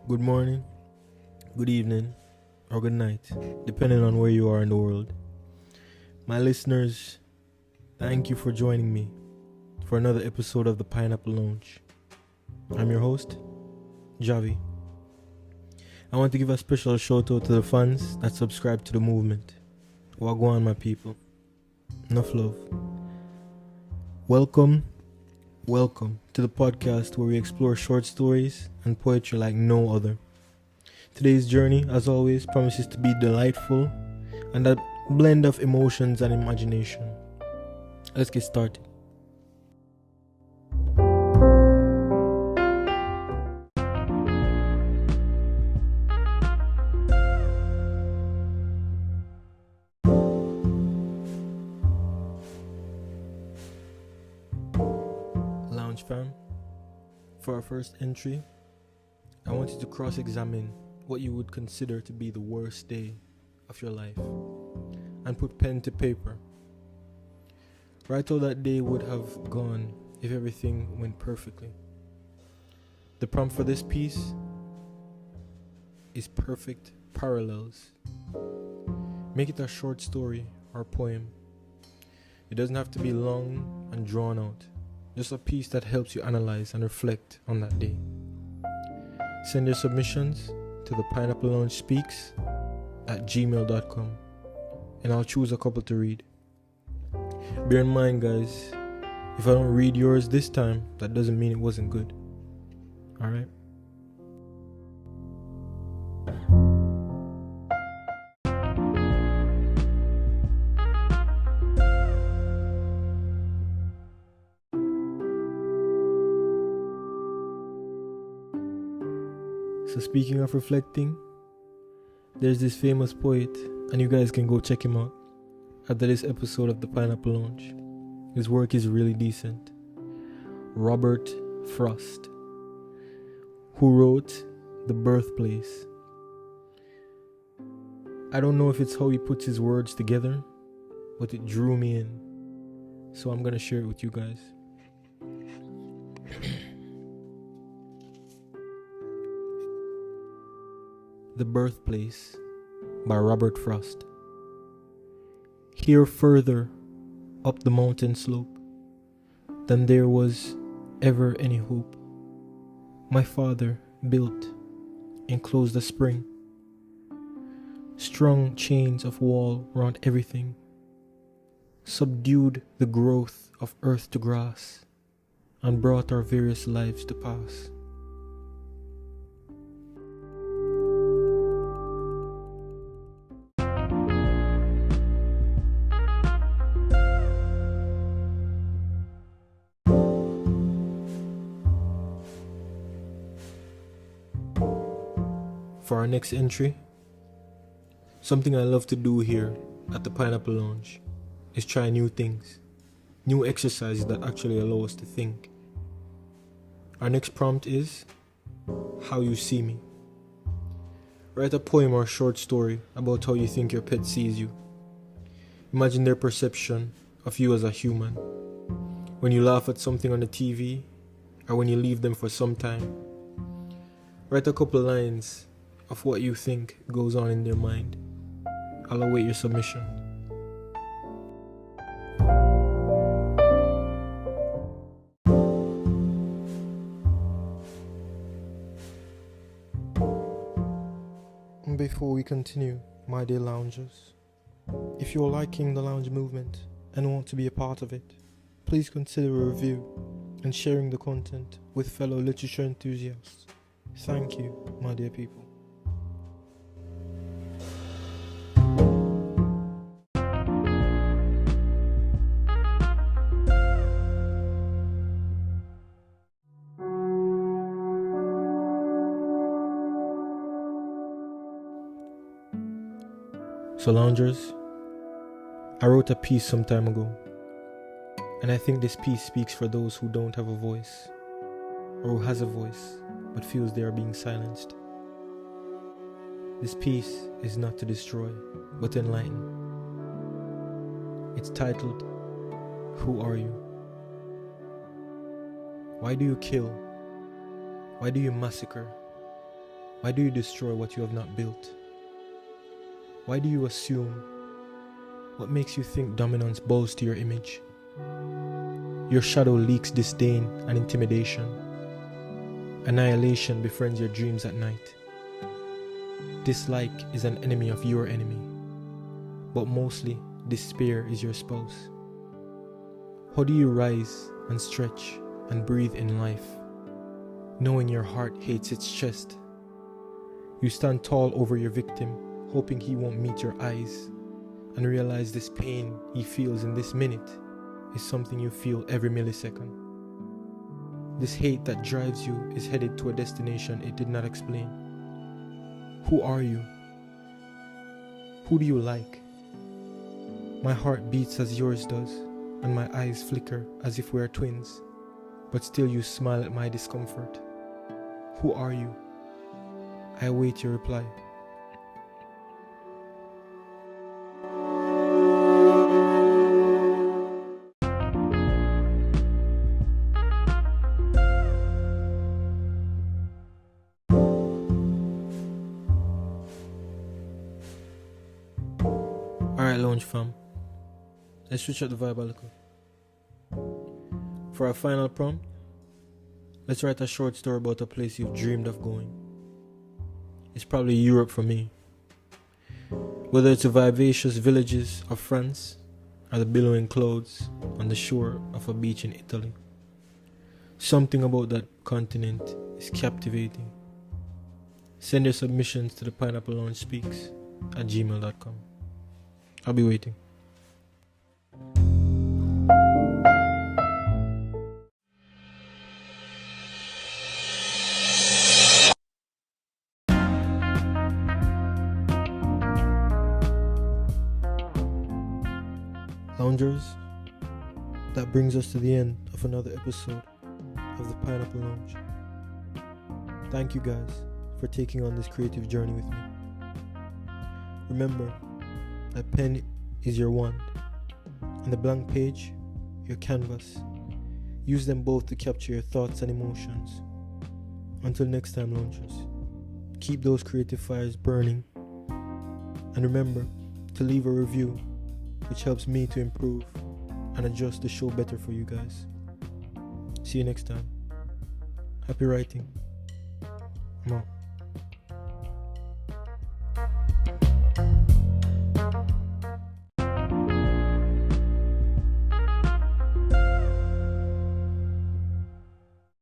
good morning, good evening, or good night, depending on where you are in the world. My listeners, thank you for joining me for another episode of the Pineapple Lounge. I'm your host, Javi. I want to give a special shout out to the fans that subscribe to the movement. Wagwan, my people. Enough love. Welcome to the podcast where we explore short stories and poetry like no other. Today's journey, as always, promises to be delightful and a blend of emotions and imagination. Let's get started. Lounge fam, for our first entry, I want you to cross-examine what you would consider to be the worst day of your life and put pen to paper. Write how that day would have gone if everything went perfectly. The prompt for this piece is perfect parallels. Make it a short story or poem. It doesn't have to be long and drawn out. Just a piece that helps you analyze and reflect on that day. Send your submissions to ThePineappleLoungespeaks at gmail.com and I'll choose a couple to read. Bear in mind, guys, if I don't read yours this time, that doesn't mean it wasn't good. Alright? So speaking of reflecting, there's this famous poet, and you guys can go check him out after this episode of the Pineapple Lounge. His work is really decent. Robert Frost, who wrote The Birthplace. I don't know if it's how he puts his words together, but it drew me in. So I'm gonna share it with you guys. The Birthplace by Robert Frost. Here further up the mountain slope than there was ever any hope, my father built, enclosed a spring, strung chains of wall round everything, subdued the growth of earth to grass, and brought our various lives to pass. For our next entry, something I love to do here at the Pineapple Lounge is try new things, new exercises that actually allow us to think. Our next prompt is How You See Me. Write a poem or a short story about how you think your pet sees you. Imagine their perception of you as a human. When you laugh at something on the TV, or when you leave them for some time. Write a couple lines of what you think goes on in their mind. I'll await your submission. Before we continue, my dear loungers, if you're liking the lounge movement and want to be a part of it, please consider a review and sharing the content with fellow literature enthusiasts. Thank you, my dear people. So loungers, I wrote a piece some time ago, and I think this piece speaks for those who don't have a voice, or who has a voice but feels they are being silenced. This piece is not to destroy, but enlighten. It's titled, Who Are You? Why do you kill? Why do you massacre? Why do you destroy what you have not built? Why do you assume? What makes you think dominance bows to your image? Your shadow leaks disdain and intimidation. Annihilation befriends your dreams at night. Dislike is an enemy of your enemy, but mostly despair is your spouse. How do you rise and stretch and breathe in life, knowing your heart hates its chest? You stand tall over your victim, hoping he won't meet your eyes, and realize this pain he feels in this minute is something you feel every millisecond. This hate that drives you is headed to a destination it did not explain. Who are you? Who do you like? My heart beats as yours does, and my eyes flicker as if we are twins, but still you smile at my discomfort. Who are you? I await your reply. Alright, Lounge fam. Let's switch up the vibe a little. For our final prompt, let's write a short story about a place you've dreamed of going. It's probably Europe for me. Whether it's the vivacious villages of France or the billowing clouds on the shore of a beach in Italy. Something about that continent is captivating. Send your submissions to ThePineappleLoungespeaks@gmail.com. I'll be waiting. Loungers, that brings us to the end of another episode of the Pineapple Lounge. Thank you guys for taking on this creative journey with me. Remember, a pen is your wand, and the blank page, your canvas. Use them both to capture your thoughts and emotions. Until next time, loungers, keep those creative fires burning, and remember to leave a review, which helps me to improve and adjust the show better for you guys. See you next time. Happy writing. I'm out.